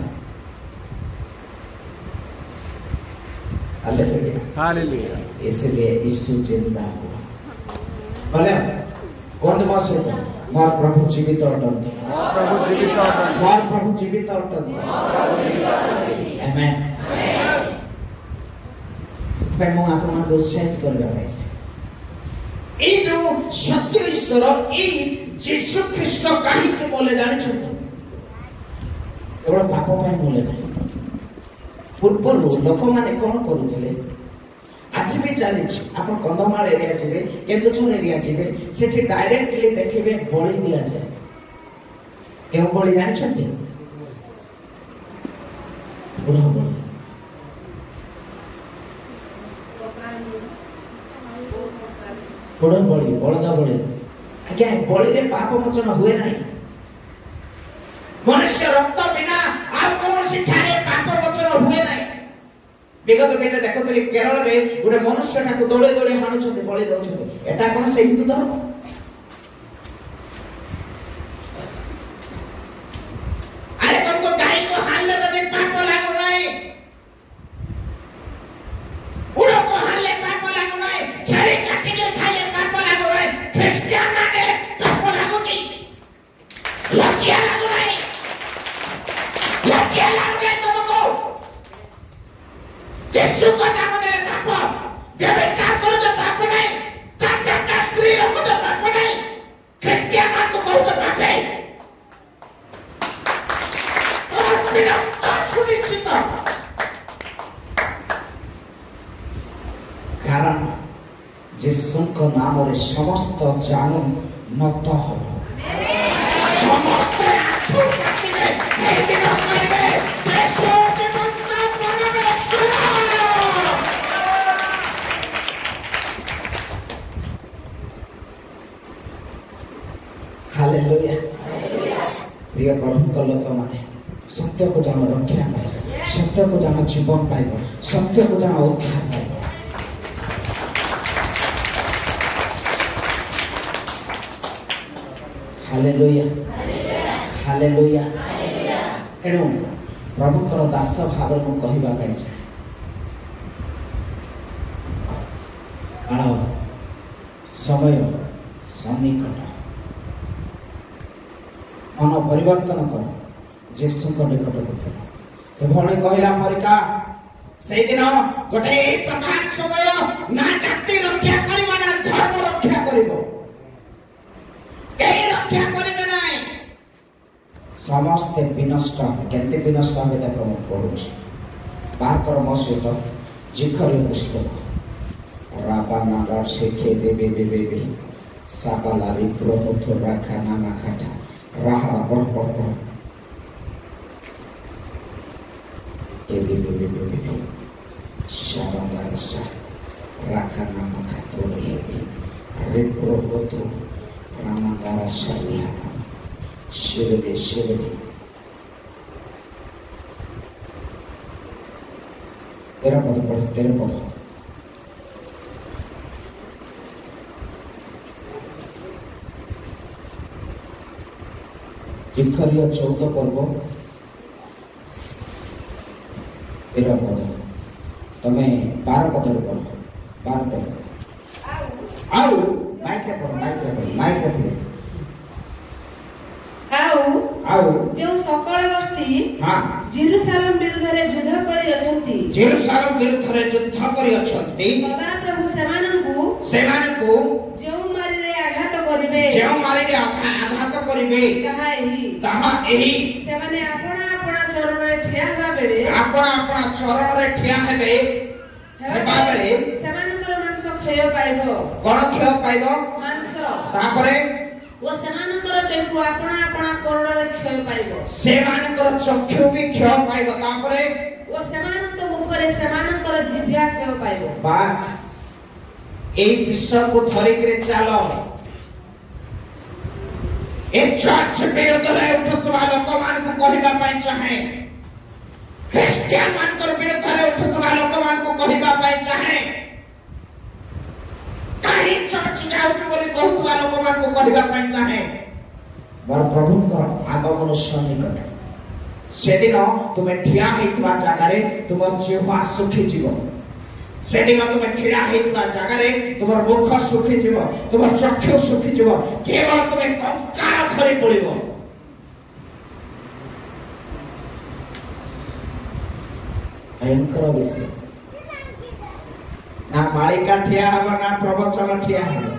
हालेलुया। हालेलुया। इसलिए यीशु जिंदा हुआ। बोले कौन मो सहित मोर प्रभु जीवित अटंती मोर प्रभु जीवित अटंती आमेन पे मो आपन को उत्साहित करबा पाई ए जो सत्य ईश्वर ए यीशु ख्रीष्ट काहे के बोले जाने छथि केवल पाप पाई बोले नहीं पूर्व लोक माने कोन करूथिले आज भी चली आप कंधमाल एरिया जीवे केन्दुझर एरिया जीवे सेठी डायरेक्टली देखिबे बलि दिया जाए केउ बलि जानि छथि बुढ़ा बलि बुढ़ा बलि बलदा बलि आज्ञा बलि रे पाप मोचन हुए नहीं मनुष्य रक्त बिना आ कौन ठारे पाप मोचन हुए नहीं विगत दिन देखो केरल रे गोटे मनुष्य टाको दौड़े दौड़े हाणुछन्ते बलि दउछन्ते एटा कोन से हिंदू धर्म अरे तुमको गाय को हालले तो पाप लागो नाही उड़ो को हालले पाप लागो नाही छाड़ी काटी के खाइले पाप लागो नाही क्रिश्चियन माने पाप लागो की लज्जा लागो नाही लज्जा लागो नाही तुमको यीशु का नाम ले पाप व्यभिचार करो तो पाप नहीं चाचा का स्त्री रखो तो पाप नहीं क्रिश्चियन मान को कहो तो पाप है और बिना सुनिश्चित कारण यीशु का नाम रे समस्त जानो नत हो समस्त आत्मा काटिबे हे दिन करबे यीशु के मंत्र परमेश्वर हालेलुया प्रिय प्रभु का लोक माने सत्य को जान रक्षा पाइब सत्य को जान जीवन पाइब सत्य को जान उद्धार पाइब हालेलुया हालेलुया एणु प्रभु कर दास भाव मु कहबा पाइ छै काल समय सन्निकट मन परिवर्तन कर यीशु को निकट को फेर से भले कहला परिका से दिन गोटे प्रकार समय ना जाति रक्षा करबा ना धर्म रक्षा करबो केही रक्षा करिबे नाही समस्त विनष्ट केते विनष्ट होबे देखो म पढुछि बाकर म सहित जिखरे पुस्तक राबा नागर शेखे देबे बेबे साबालारी प्रभुत्व राखा नामा खाटा राहा पढ़ बेबे शाबादार सा राखा नामा खातो बेबे रे प्रभुत्व रामादार सा लिहा शिवदे तेरा पद पढ़ तेरे पद जिखरिया 14 पर्व 13 पद तमे 12 पद पढ़ 12 पद आउ माइक रे पढ़ आउ जो सकल गोष्ठी हां जेरूशलेम विरुद्ध रे युद्ध करी अछंती जेरूशलेम विरुद्ध रे युद्ध करी अछंती सदा प्रभु सेमानकु जो मारी रे आघात करिवे ताहा एही सेमाने आपणा चरण रे ठिया हेबा बेले आपणा चरण रे ठिया हेबे हेबा बेले सेमानकर मांस क्षय पाइबो कोन क्षय पाइबो मांस तापरे वो सेमानकर चक्षु आपणा करण रे क्षय पाइबो सेमानकर चक्षु भी क्षय पाइबो तापरे वो सेमानक मुख रे सेमानकर जिह्वा क्षय पाइबो बस ए विश्व को धरि के चालो एक चर्च विरुद्ध रे उठुवा लोक मान को कहिबा पई चाहे क्रिश्चियन मान को विरुद्ध रे उठुवा लोक मान को कहिबा पई चाहे काहे चर्च जाउछु बोली कहउवा लोक मान को कहिबा पई चाहे बर प्रभु को आगमन सन्निकट से दिन तुमे ठिया हेतवा जागा रे तुमर जीवा सुखी जीव से दिन तुम ठिड़ा हेतुवा जगह रे तुमर मुख सुखी जीव तुमर चक्षु सुखी जीव केवल तुम कंकार धरि पड़िबो भयंकर विषय ना मालिका ठिया हबो ना प्रवचन ठिया हबो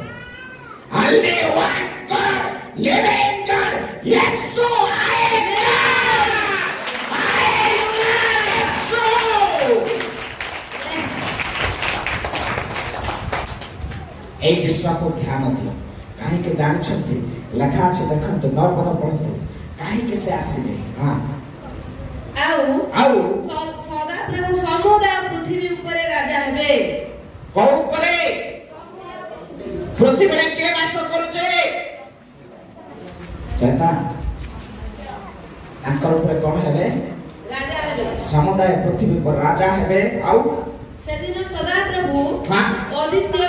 Only one God, living God, Yesu आएगा, Yesu। एक विषय को ध्यान दियो कहीं के जाने छते लिखा আছে देखंतु 9 पद पढंतु कहीं के से आसीबे हां आउ सदा प्रभु समुदा पृथ्वी ऊपर राजा हेबे को ऊपर पृथ्वी रे के वास करूचे शैतान अंकर ऊपर कौन हेबे राजा हेबे समुदाय पृथ्वी पर राजा हेबे आउ सेदिन सदा प्रभु हां अदित्य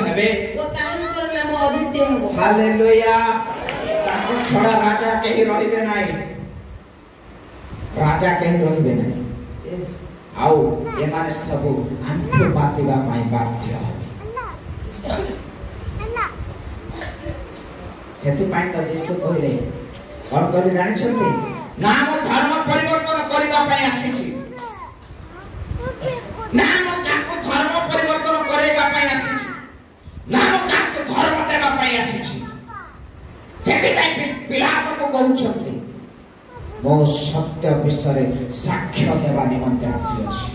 हेबे वो तांकर नाम अदित्य हेबो हालेलुया ताको छोड़ा राजा केही रहिबे नाही राजा केही रहिबे नाही आउ ए माने सबु आंठो पातिबा पाई बाध्य सेति पाई त यीशु कहले कोन करि जानि छथि नाम धर्म परिवर्तन करिबा पाई आसीछि नाम काको धर्म परिवर्तन करेबा पाई आसीछि नाम काको धर्म देबा पाई आसीछि सेति पाई पिलातो को कहू छथि मो सत्य विषय साक्ष्य देवा निमंते आसी अछि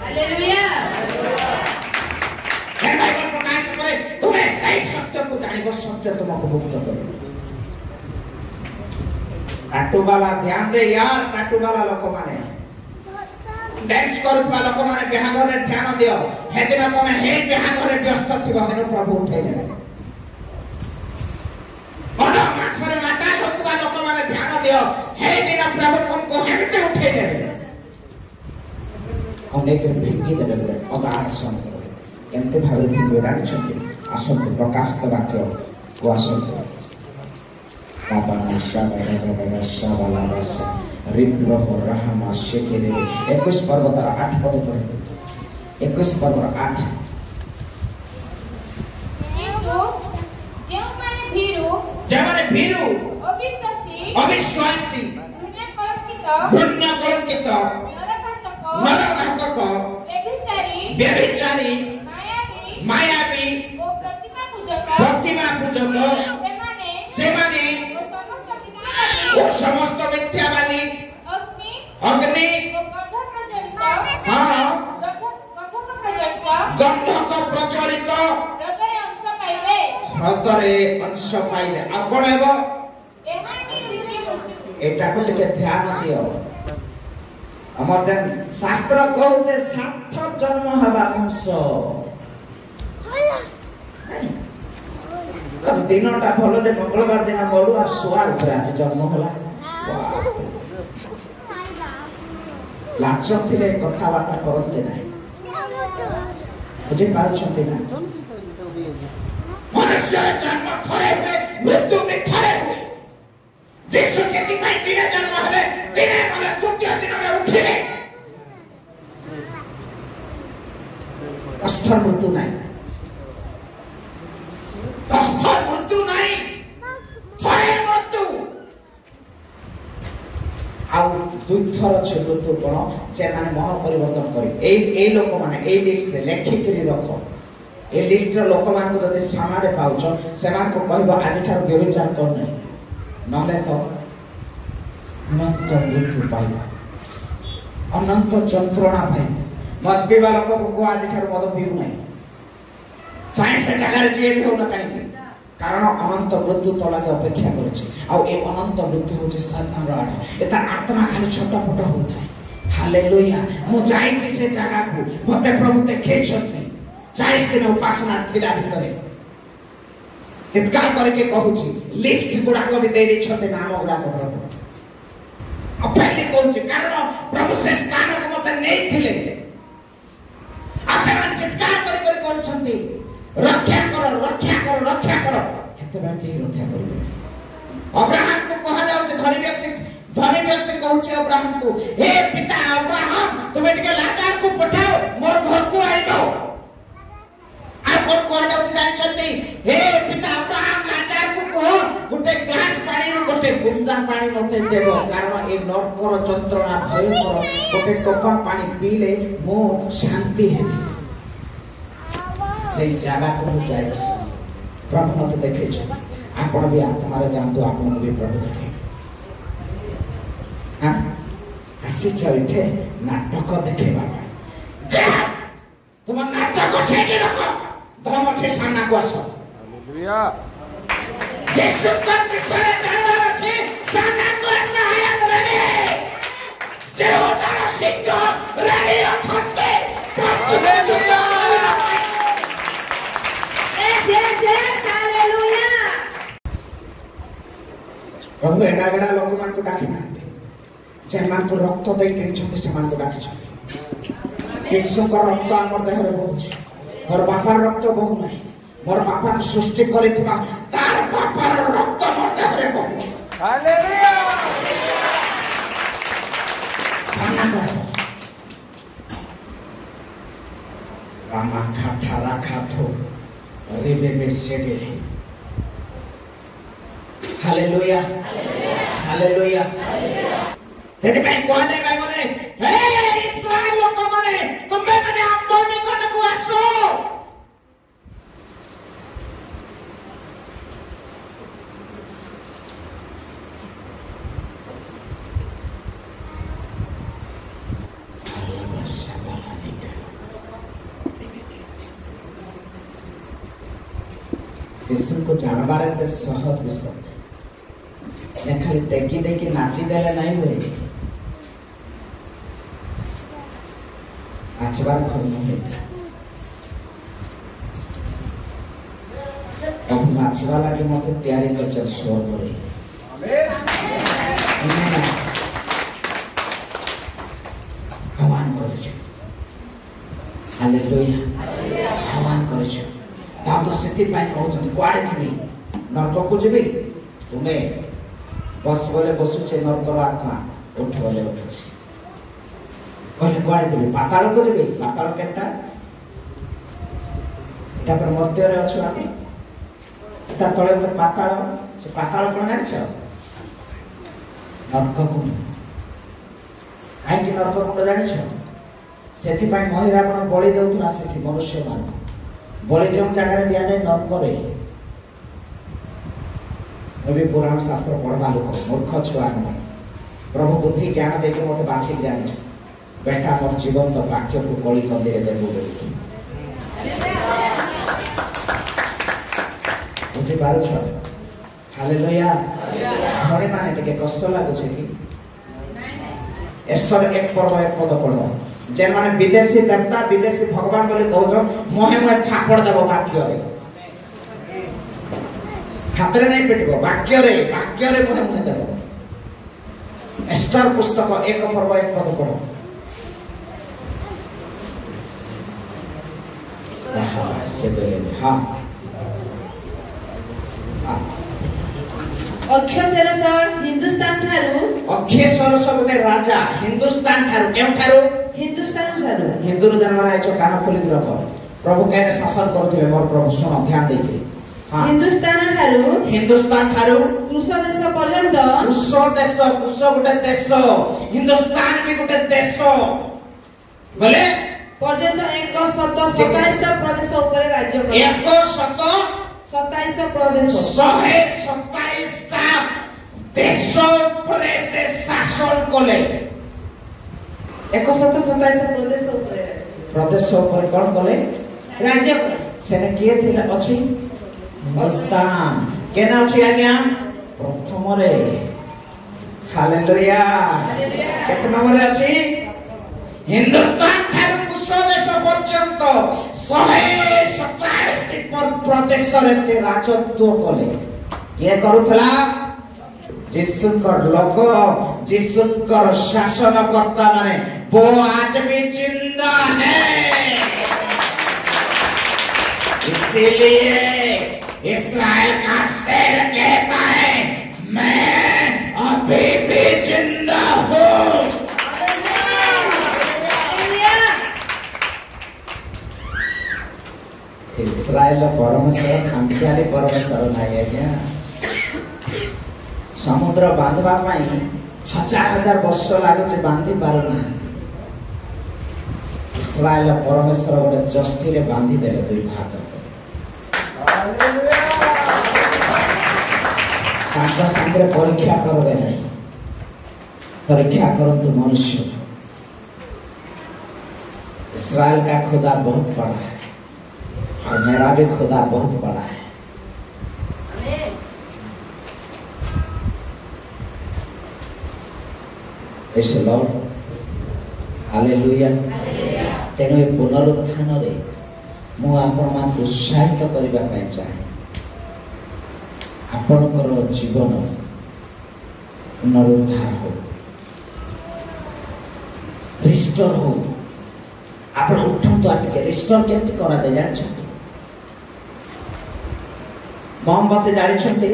हालेलुया हे बाइबल प्रकाश करे तुम्हें सही सत्य को जानिबो सत्य तुमको मुक्त करिबो टाटू वाला ध्यान दे यार टाटू वाला लोक माने डांस करथवा लोक माने बिहाघर रे ध्यान दियो हे दिन तमे हे बिहाघर रे व्यस्त थिबो हेनो प्रभु उठै देबे बड़ा मासरे माता होतवा लोक माने ध्यान दियो हे दिन प्रभु तुमको हेमते उठै देबे अनेक भिंगी देबे अगाध संत केनते भावे भिंगेडानी छथि आसंत प्रकाशित वाक्य को आसंत बाबा शाबाला शाबाला बस रिप्लो रहमा शेकेरे 21 पर्वत 8 पद पढे 21 पर्वत 8 जेमाने भीरु अविश्वासी घृण्य कलंकित नरघातक व्यभिचारी मायावी प्रतिमा पूजक सेमाने वो समस्त मिथ्यावादी अग्नि गंधक प्रज्वलित हृदय अंश पाइबे आ कोन हेबो एटा को लेके ध्यान दियो हमर जन शास्त्र कहउते सार्थ जन्म हबा अंश तब दिनटा भलो जे मंगलवार दिन मरु आ सोआ ऊपर आज जन्म होला लाच थिले कथा वार्ता करते नाही बुझे पार छते ना मनुष्य जन्म थरे हुए मृत्यु में थरे हुए जीसु सेति पाई दिने जन्म हले दिने माने तृतीय दिन में उठिले अस्था मृत्यु नाही अस्था मृत्यु नहीं थरे मृत्यु आउ दुई थर छ मृत्यु कोन जे माने मन परिवर्तन करी ए लोक माने ए लिस्ट रे लेखि करी रखो ए लिस्ट रे लोक मान को जदि सामारे पाउछ सेमान को कहबो आज ठार व्यभिचार कर नै नले तो अनंत मृत्यु पाइबो अनंत जंत्रणा पाइबो मत पीवा लोक को आज ठार मद पीबु नै साइंस जगह जे भी होना काहे कारण अनंत मृत्यु तो लागे अपेक्षा करछि आ ए अनंत मृत्यु होछि शैतान रा एता आत्मा खाली छोटा मोटा होता है हालेलुया मु जाई छी से जगह को मते प्रभु देखे छथि 40 दिन उपासना थिला भितरे चित्कार करके कहूछि लिस्ट गुडा को भी दे दै छथि नाम गुडा को प्रभु अपने कहूछि कारण प्रभु से स्थान को मते नै थिले आसेमान चित्कार करके कहउछथि रक्षा करो रक्षा करो रक्षा करो एते बार के रक्षा करिबे अब्राहम को कहा जाउ जे धनी व्यक्ति धनी व्यक्ति कहूँ अब्राहम को, हे पिता अब्राहम तुम्हें टिके लाजार को पठाओ मोर घर को आई दो। आप कौन कह जाऊ जानि छथि, हे पिता अब्राहम लाजार को कहो गोटे ग्लास पानी रो गोटे बुंदा पानी मते देबो, कारण ए नरकर जंत्रणा भयंकर गोटे टोपा पानी पीले मो शांति हेबी। से जगह को जाय छी प्रभु मते देखे छ, आपण भी आत्मा रे जानतो, आपण भी प्रभु देखे। हां आसी चलते नाटक देखेबा तुम नाटक से के रखो तुम अच्छे सामना को आसो। हालेलुया। यीशु का विषय जानवर আছে सामना को आसो है रे जे उदार सिंह रे अथते हालेलुया। हालेलुया। प्रभु एडा एडा लोक मान को डाकी नाते जे मान को रक्त दे के छते से मान को डाकी छते। यीशु का रक्त हमर देह रे बहु छै, मोर बापार रक्त बहु नहीं, मोर बापा को सृष्टि करितबा तार बापार रक्त मोर देह रे बहु छै। हालेलुया। सामना बस रामा खाठा राखा थो रेबे में सेडेले। Hallelujah hallelujah. सेति में कोने में बोले हे इस्राएल लोक माने तुमे माने आंदोलन करने को आसो। यीशु को जानबार ते सहज विषय ने खाली टेकी दे के नाची देले नहीं हुए आचबार घर नहीं अब नाचवा लगे मते तैयारी कर चल स्वर्ग रे। आमेन। आह्वान कर छ। हालेलुया आह्वान कर छ। दादा सेति पाई कहउछन कुआडे थी नरक को जेबे तुमे बस बोले बसु छे नरकर आत्मा उठ बोले उठ छी बोले कुआडे जेबे पाताल को जेबे पाताल केटा एटा पर मध्य रे अछु आमी ता तळे पर पाताल से पाताल कोन जानि छ नरक कुंड आई कि नरक कुंड जानि छ सेति पाई महिला कोन बलि देउथला सेति मनुष्य मान बलि जो जगह दिया जाए नरक रे अभी पुराण शास्त्र पढ़वा लोक मूर्ख छुआ न प्रभु बुद्धि ज्ञान दे के मते बाछि जानि छ बेटा मोर जीवन तो वाक्य को कली कर दे देबो बोली बुझि पारो छ। हालेलुया। घरे माने के कष्ट लागो छ कि एस्तर एक पर्व एक पद पढ़ो जे माने विदेशी देवता विदेशी भगवान बोले कहजो मोहे मोहे थापड़ देबो वाक्य रे हातरे नहीं पिटबो वाक्य रे मोहे मोहे देबो। एस्तर पुस्तक एक पर्व एक पद पढ़ो हां से बोले हां अक्षयसरस हिंदुस्तान गोटे राजा हिंदुस्तान ठारू केउ ठारू हिंदुस्तान ठारू हिंदू जनवर आइछो कान खोली रख प्रभु कहने शासन करथिले मोर प्रभु सुन ध्यान देके। हां हिंदुस्तान ठारू कृष देश पर्यंत कृष गोटे देश हिंदुस्तान भी गोटे देश बोले पर्यंत 127 प्रदेश ऊपर राज्य करे 127 प्रदेश 127 का देश ऊपर से शासन कले 127 प्रदेश ऊपर कौन कले राज्य सेने किए थिले अछि हिंदुस्तान केना अछि आज्ञा प्रथम रे। हालेलुया। केतना नंबर रे अछि हिंदुस्तान ठारू कुश देश पर्यंत 127 प्रदेश रे से राजत्व कले के करूथला जिसुकर लोक जिसुकर शासनकर्ता माने वो आज भी जिंदा है। इसीलिए इस्राएल का शेर कहता है मैं अभी भी जिंदा इस्राएल परमेश्वर खामखियाली परमेश्वर नहीं आज्ञा समुद्र बांधवा हजार हजार वर्ष लगुच बांधी पार ना इस्राएल परमेश्वर गोटे जस्टी रे बांधी देले दुई भाग संगे परीक्षा करवे नहीं परीक्षा करंतु मनुष्य इस्राएल का खुदा बहुत बड़ा है और मेरा भी खुदा बहुत बड़ा है। Praise the Lord. Hallelujah. तेणु ये पुनरुत्थान रे मु आपण मान उत्साहित करबा पय चाहे आपणकर जीवन पुनरुद्धार हो रिस्टोर हो आपण उठंतु आटिके रिस्टोर केमति करा दे जान छथि मोमबत्ती जाली छथि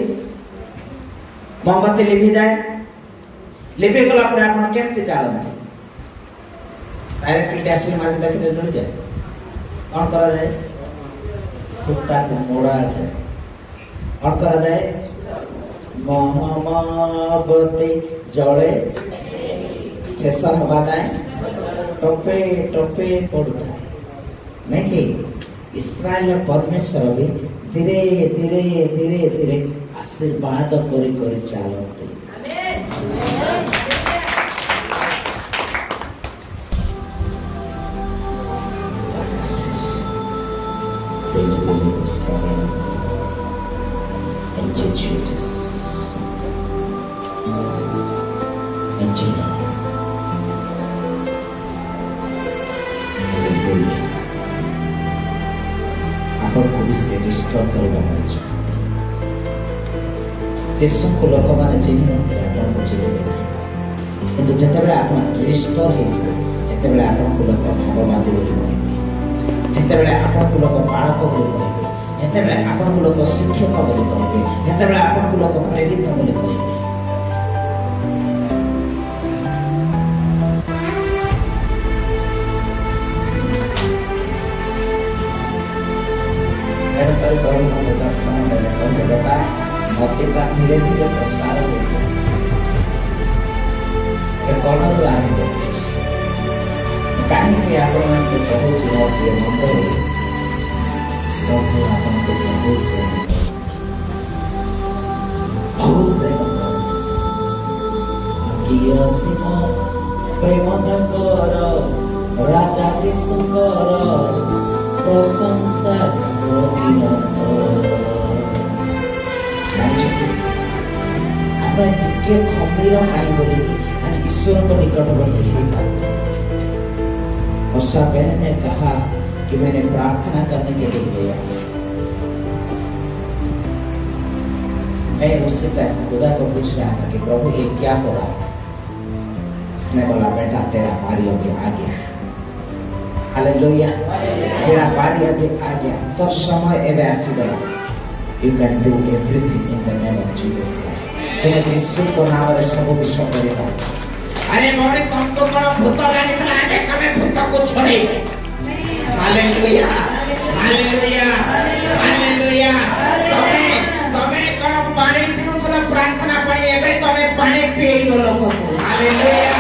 मोमबत्ती लिभि जाए लिभि गला पर आपण केमति जालंती डायरेक्टली गैस में मार देखे दे जल जाए कौन करा जाए सुता को मोड़ा जाए कौन करा जाए मोमबत्ती जले शेष हवा जाए टोपे टोपे पड़ता है नहीं कि इस्राएल परमेश्वर भी धीरे धीरे धीरे धीरे आशीर्वाद करी करी चलते Thank you, Jesus. Thank you, Lord. आपको भी से रिस्टोर करना चाहिए देशों को लोग माने चिन्ह नहीं आपन को चिन्ह नहीं किंतु जतबे आपन रिस्टोर हे एतबे आपन को लोग भगवान बोली कहबे एतबे आपन को लोग बालक बोली कहबे एतबे आपन को लोग शिक्षक बोली कहबे एतबे आपन को लोग प्रेरित बोली कहबे दर्शन भक्ति का धीरे धीरे प्रसार होता है कहीं आपण बहुत प्रिय मंदिर आपको बहुत प्रेम राजा जीशुकर प्रशंसा खमीर आई बोली आज ईश्वर को निकटवर्ती वर्षा बहन ने कहा कि मैंने प्रार्थना करने के लिए गया मैं उससे खुदा को पूछ रहा था कि प्रभु ये क्या हो रहा है उसने बोला बेटा तेरा पारी अभी आ गया हालेलुया तेरा पारी अभी आ गया तो समय एवं आसीगला you can do everything in the name of Jesus Christ तुम्हें यीशु को नाम रे सब विषय करेगा अरे मोरे तुमको कौन भूत लागितला आने कमे भूत को छोड़े हालेलुया हालेलुया हालेलुया तमे कौन पानी पीउ तो प्रार्थना पड़ी एबे तमे पानी पीई लोग को हालेलुया